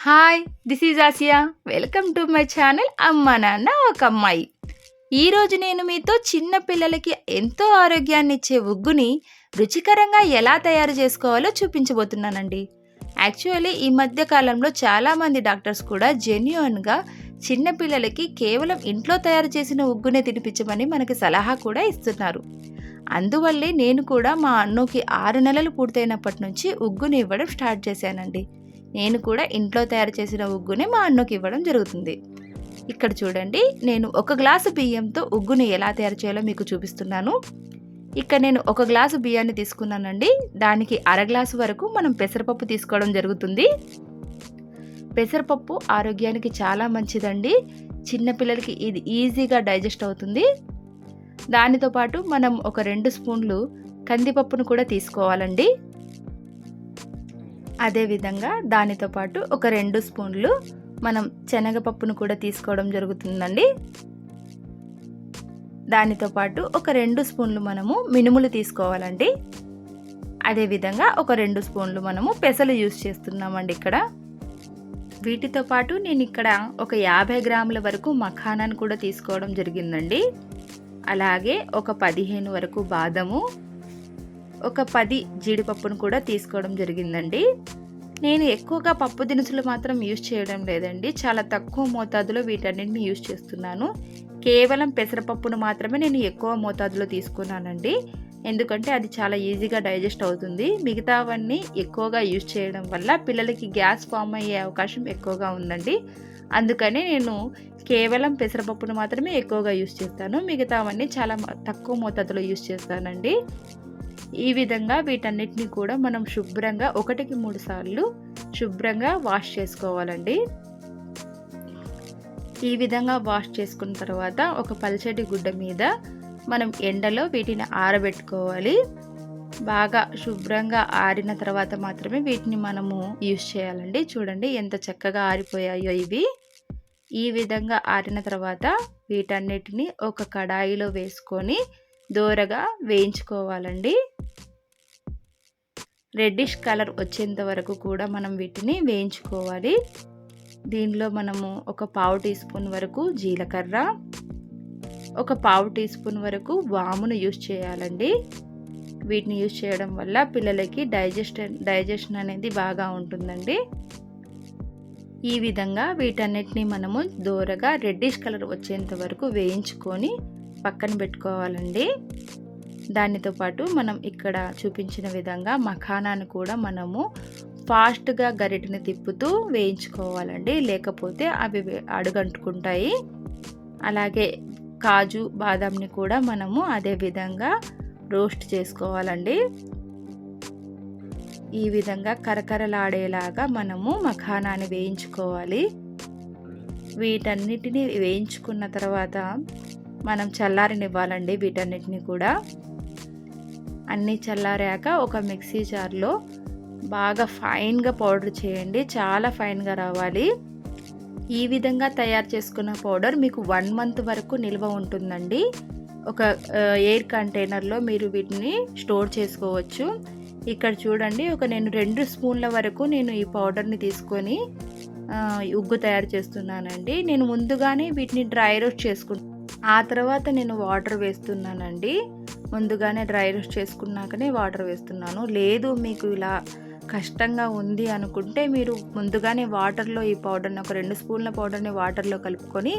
Hi, this is Asia. Welcome to my channel అమ్మ నాన్న ఒక అమ్మాయి. ఈరోజు నేను మీతో చిన్న పిల్లలకి ఎంతో ఆరోగ్యాన్ని ఇచ్చే ఉగ్గుని రుచికరంగా ఎలా తయారు చేసుకోవాలో చూపించబోతున్నానండి. యాక్చువల్లీ ఈ మధ్య కాలంలో చాలామంది డాక్టర్స్ కూడా జెన్యూన్గా చిన్న పిల్లలకి కేవలం ఇంట్లో తయారు చేసిన ఉగ్గునే తినిపించమని మనకి సలహా కూడా ఇస్తున్నారు. అందువల్లే నేను కూడా మా అన్నుకి 6 నెలలు పూర్తయినప్పటి నుంచి ఉగ్గుని ఇవ్వడం స్టార్ట్ చేశానండి. నేను కూడా ఇంట్లో తయారు చేసిన ఉగ్గుని మా అన్నకి ఇవ్వడం జరుగుతుంది. ఇక్కడ చూడండి, నేను 1 గ్లాసు బియ్యంతో ఉగ్గుని ఎలా తయారు చేయాలో మీకు చూపిస్తున్నాను. ఇక్కడ నేను 1 గ్లాసు బియ్యాన్ని తీసుకున్నానండి. దానికి అర గ్లాసు వరకు మనం పెసరపప్పు తీసుకోవడం జరుగుతుంది. పెసరపప్పు ఆరోగ్యానికి చాలా మంచిదండి. చిన్నపిల్లలకి ఇది ఈజీగా డైజెస్ట్ అవుతుంది. దానితో పాటు మనం ఒక 2 స్పూన్లు కందిపప్పును కూడా తీసుకోవాలండి. అదేవిధంగా దానితో పాటు ఒక 2 స్పూన్లు మనం శనగపప్పును కూడా తీసుకోవడం జరుగుతుందండి. దానితో పాటు ఒక 2 స్పూన్లు మనము మినుములు తీసుకోవాలండి. అదేవిధంగా ఒక 2 స్పూన్లు మనము పెసలు యూస్ చేస్తున్నామండి ఇక్కడ. వీటితో పాటు నేను ఇక్కడ ఒక 50 గ్రాముల వరకు మఖానాను కూడా తీసుకోవడం జరిగిందండి. అలాగే ఒక 15 వరకు బాదము, ఒక 10 జీడిపప్పును కూడా తీసుకోవడం జరిగిందండి. నేను ఎక్కువగా పప్పు దినుసులు మాత్రం యూజ్ చేయడం లేదండి. చాలా తక్కువ మోతాదులో వీటన్నిటిని యూజ్ చేస్తున్నాను. కేవలం పెసరపప్పును మాత్రమే నేను ఎక్కువ మోతాదులో తీసుకున్నానండి. ఎందుకంటే అది చాలా ఈజీగా డైజెస్ట్ అవుతుంది. మిగతావన్నీ ఎక్కువగా యూజ్ చేయడం వల్ల పిల్లలకి గ్యాస్ ఫామ్ అయ్యే అవకాశం ఎక్కువగా ఉందండి. అందుకని నేను కేవలం పెసరపప్పును మాత్రమే ఎక్కువగా యూజ్ చేస్తాను. మిగతావన్నీ చాలా తక్కువ మోతాదులో యూజ్ చేస్తానండి. ఈ విధంగా వీటన్నిటిని కూడా మనం శుభ్రంగా 1కి 3 సార్లు శుభ్రంగా వాష్ చేసుకోవాలండి. ఈ విధంగా వాష్ చేసుకున్న తర్వాత ఒక పల్చటి గుడ్డ మీద మనం ఎండలో వీటిని ఆరబెట్టుకోవాలి. బాగా శుభ్రంగా ఆరిన తర్వాత మాత్రమే వీటిని మనము యూజ్ చేయాలండి. చూడండి ఎంత చక్కగా ఆరిపోయాయో ఇవి. ఈ విధంగా ఆరిన తర్వాత వీటన్నిటిని ఒక కడాయిలో వేసుకొని దోరగా వేయించుకోవాలండి. రెడ్డిష్ కలర్ వచ్చేంత వరకు కూడా మనం వీటిని వేయించుకోవాలి. దీనిలో మనము ఒక 1/2 టీ స్పూన్ వరకు జీలకర్ర, ఒక 1/2 టీ స్పూన్ వరకు వామును యూజ్ చేయాలండి. వీటిని యూజ్ చేయడం వల్ల పిల్లలకి డైజెషన్ అనేది బాగా ఉంటుందండి. ఈ విధంగా వీటన్నిటిని మనము దోరగా రెడ్డిష్ కలర్ వచ్చేంత వరకు వేయించుకొని పక్కన పెట్టుకోవాలండి. దానితో పాటు మనం ఇక్కడ చూపించిన విధంగా మఖానాను కూడా మనము ఫాస్ట్గా గరిటెని తిప్పుతూ వేయించుకోవాలండి. లేకపోతే అవి అడుగంటుకుంటాయి. అలాగే కాజు బాదాంని కూడా మనము అదే విధంగా రోస్ట్ చేసుకోవాలండి. ఈ విధంగా కరకరలాడేలాగా మనము మఖానాన్ని వేయించుకోవాలి. వీటన్నిటిని వేయించుకున్న తర్వాత మనం చల్లారనివ్వాలండి. వీటన్నిటిని కూడా అన్నీ చల్లారాక ఒక మిక్సీ జార్లో బాగా ఫైన్గా పౌడర్ చేయండి. చాలా ఫైన్గా రావాలి. ఈ విధంగా తయారు చేసుకున్న పౌడర్ మీకు 1 మంత్ వరకు నిల్వ ఉంటుందండి. ఒక ఎయిర్ కంటైనర్లో మీరు వీటిని స్టోర్ చేసుకోవచ్చు. ఇక్కడ చూడండి, నేను 2 స్పూన్ల వరకు నేను ఈ పౌడర్ని తీసుకొని ఉగ్గు తయారు చేస్తున్నానండి. నేను ముందుగానే వీటిని డ్రై రోస్ట్ చేసుకుంటాను. ఆ తర్వాత నేను వాటర్ వేస్తున్నానండి. ముందుగానే డ్రై రోస్ట్ చేసుకున్నాకనే వాటర్ వేస్తున్నాను. లేదు మీకు ఇలా కష్టంగా ఉంది అనుకుంటే మీరు ముందుగానే వాటర్లో ఈ పౌడర్ని ఒక 2 స్పూన్ల పౌడర్ని వాటర్లో కలుపుకొని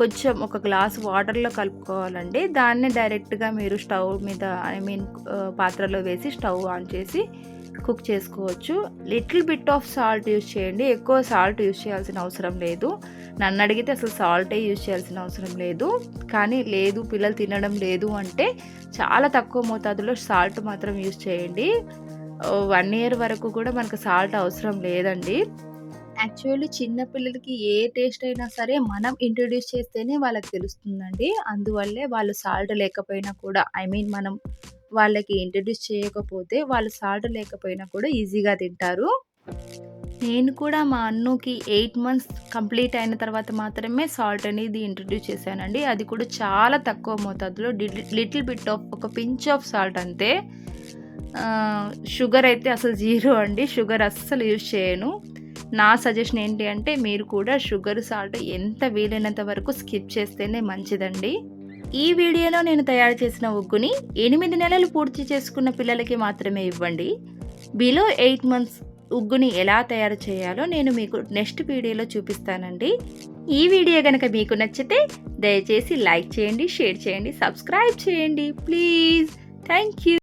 కొంచెం ఒక గ్లాస్ వాటర్లో కలుపుకోవాలండి. దాన్ని డైరెక్ట్గా మీరు స్టవ్ మీద పాత్రలో వేసి స్టవ్ ఆన్ చేసి కుక్ చేసుకోవచ్చు. Little bit of salt use చేయండి. ఎక్కువ సాల్ట్ యూజ్ చేయాల్సిన అవసరం లేదు. నన్ను అడిగితే అసలు సాల్టే యూజ్ చేయాల్సిన అవసరం లేదు. కానీ లేదు పిల్లలు తినడం లేదు అంటే చాలా తక్కువ మోతాదులో సాల్ట్ మాత్రం యూజ్ చేయండి. 1 ఇయర్ వరకు కూడా మనకు సాల్ట్ అవసరం లేదండి. యాక్చువల్లీ చిన్నపిల్లలకి ఏ టేస్ట్ అయినా సరే మనం ఇంట్రొడ్యూస్ చేస్తేనే వాళ్ళకి తెలుస్తుందండి. అందువల్లే వాళ్ళు సాల్ట్ లేకపోయినా కూడా మనం వాళ్ళకి ఇంట్రొడ్యూస్ చేయకపోతే వాళ్ళు సాల్ట్ లేకపోయినా కూడా ఈజీగా తింటారు. నేను కూడా మా అన్నుకి 8 మంత్స్ కంప్లీట్ అయిన తర్వాత మాత్రమే సాల్ట్ అనేది ఇంట్రొడ్యూస్ చేశానండి. అది కూడా చాలా తక్కువ మోతాదులో లిటిల్ బిట్ ఆఫ్ ఒక పించ్ ఆఫ్ సాల్ట్ అంతే. షుగర్ అయితే అసలు 0 అండి. షుగర్ అస్సలు యూజ్ చేయను. నా సజెషన్ ఏంటి అంటే మీరు కూడా షుగర్, సాల్ట్ ఎంత వీలైనంత వరకు స్కిప్ చేస్తేనే మంచిదండి. ఈ వీడియోలో నేను తయారు చేసిన ఉగ్గుని 8 నెలలు పూర్తి చేసుకున్న పిల్లలకి మాత్రమే ఇవ్వండి. బిలో 8 మంత్స్ ఉగ్గుని ఎలా తయారు చేయాలో నేను మీకు నెక్స్ట్ వీడియోలో చూపిస్తానండి. ఈ వీడియో కనుక మీకు నచ్చితే దయచేసి లైక్ చేయండి, షేర్ చేయండి, సబ్స్క్రైబ్ చేయండి ప్లీజ్. Thank you.